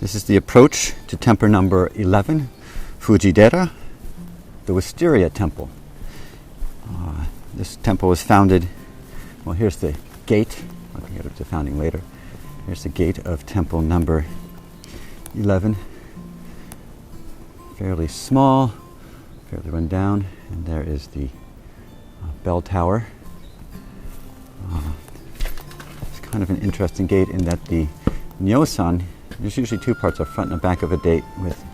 This is the approach to temple number 11, Fujiidera, the Wisteria Temple. This temple was founded, well, here's the gate. I'll get to the founding later. Here's the gate of temple number 11. Fairly small, fairly run down, and there is the bell tower. It's kind of an interesting gate in that the Nyosan, there's usually two parts, a front and a back of a date with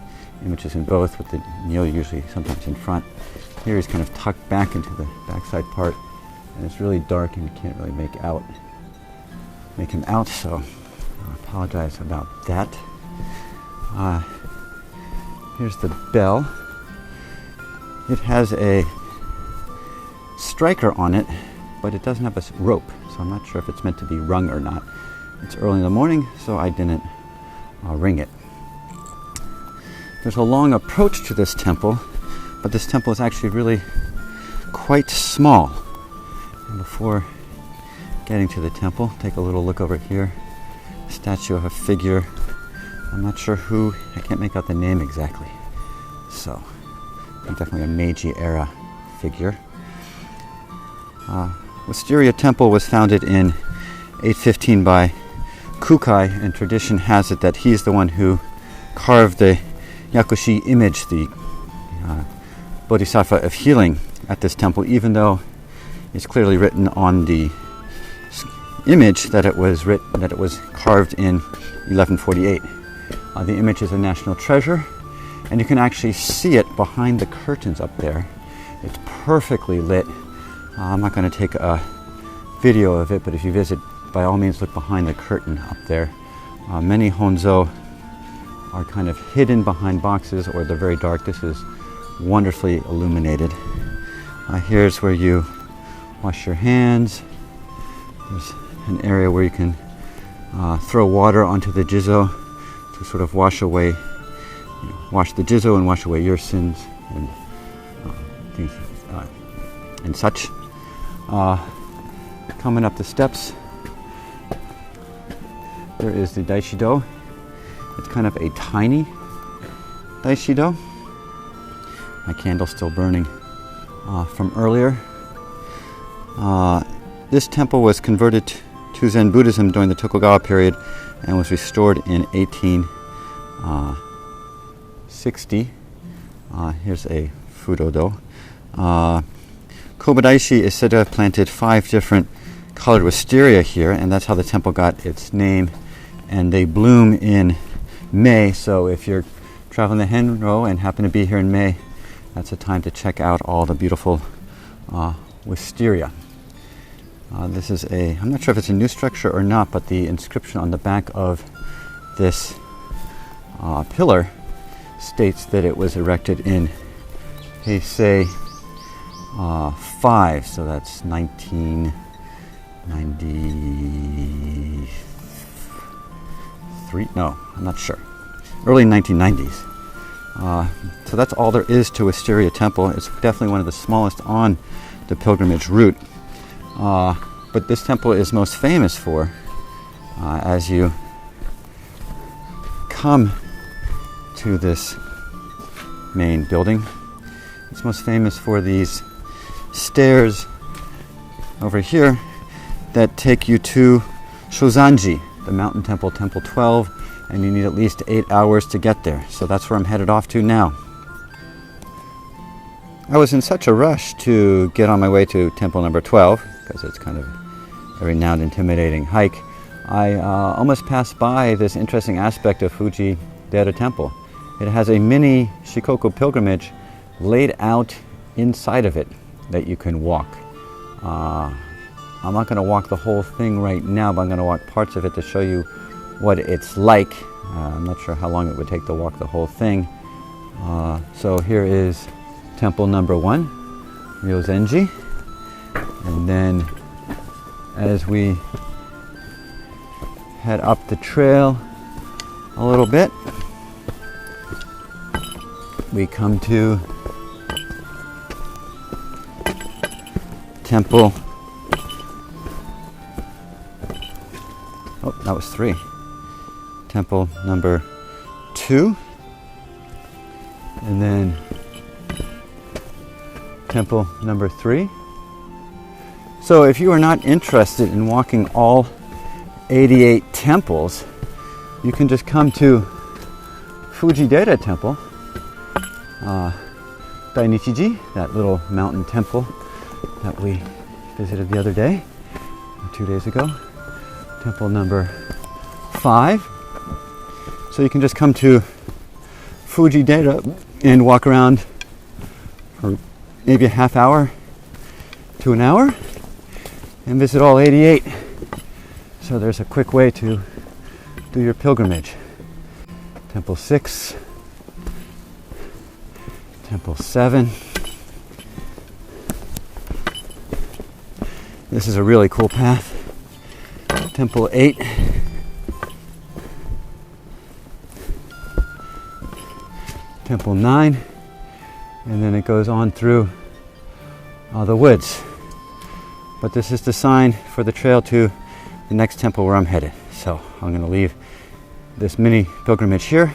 images in both, with the Nyo usually sometimes in front. Here he's kind of tucked back into the backside part, and it's really dark and you can't really make him out, so I apologize about that. Here's the bell. It has a striker on it, but it doesn't have a rope, so I'm not sure if it's meant to be rung or not. It's early in the morning, so I didn't ring it. There's a long approach to this temple, but this temple is actually really quite small. And before getting to the temple, take a little look over here. Statue of a figure. I'm not sure who, I can't make out the name exactly. So, definitely a Meiji era figure. Wisteria Temple was founded in 815 by Kukai, and tradition has it that he's the one who carved the Yakushi image, the Bodhisattva of healing, at this temple, even though it's clearly written on the image that it was carved in 1148. The image is a national treasure, and you can actually see it behind the curtains up there. It's perfectly lit. I'm not going to take a video of it, but if you visit, by all means look behind the curtain up there. Many Honzo are kind of hidden behind boxes, or they're very dark. This is wonderfully illuminated. Here's where you wash your hands. There's an area where you can throw water onto the jizo to sort of wash the jizo and wash away your sins and things and such. Coming up the steps, there is the Daishido. It's kind of a tiny Daishido. My candle's still burning from earlier. This temple was converted to Zen Buddhism during the Tokugawa period and was restored in 1860. Here's a Fudodo. Kobadaishi is said to have planted 5 different colored wisteria here, and that's how the temple got its name. And they bloom in May, so if you're traveling the Henro and happen to be here in May, that's a time to check out all the beautiful wisteria. This is I'm not sure if it's a new structure or not, but the inscription on the back of this pillar states that it was erected in Heisei 5, so that's 1993? No, I'm not sure. Early 1990s. So that's all there is to Wisteria Temple. It's definitely one of the smallest on the pilgrimage route. But this temple is most famous for, as you come to this main building, it's most famous for these stairs over here that take you to Shosanji, the mountain temple, Temple 12, and you need at least 8 hours to get there. So that's where I'm headed off to now. I was in such a rush to get on my way to temple number 12, because it's kind of a renowned, intimidating hike. I almost passed by this interesting aspect of Fujiidera Temple. It has a mini Shikoku Pilgrimage laid out inside of it that you can walk. I'm not going to walk the whole thing right now, but I'm going to walk parts of it to show you what it's like. I'm not sure how long it would take to walk the whole thing. So here is temple number 1, Ryozenji. And then as we head up the trail a little bit, we come to temple. Oh, that was 3. Temple number 2, and then temple number 3. So if you are not interested in walking all 88 temples, you can just come to Fujiidera Temple, Dainichiji, that little mountain temple that we visited the other day, 2 days ago. Temple number 5. So you can just come to Fujiidera and walk around for maybe a half hour to an hour and visit all 88. So there's a quick way to do your pilgrimage. Temple 6, Temple 7. This is a really cool path. Temple 8. Temple 9. And then it goes on through the woods. But this is the sign for the trail to the next temple where I'm headed. So I'm going to leave this mini pilgrimage here.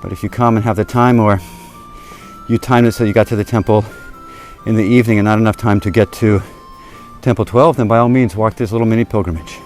But if you come and have the time, or you timed it so you got to the temple in the evening and not enough time to get to Temple 12, then by all means walk this little mini pilgrimage.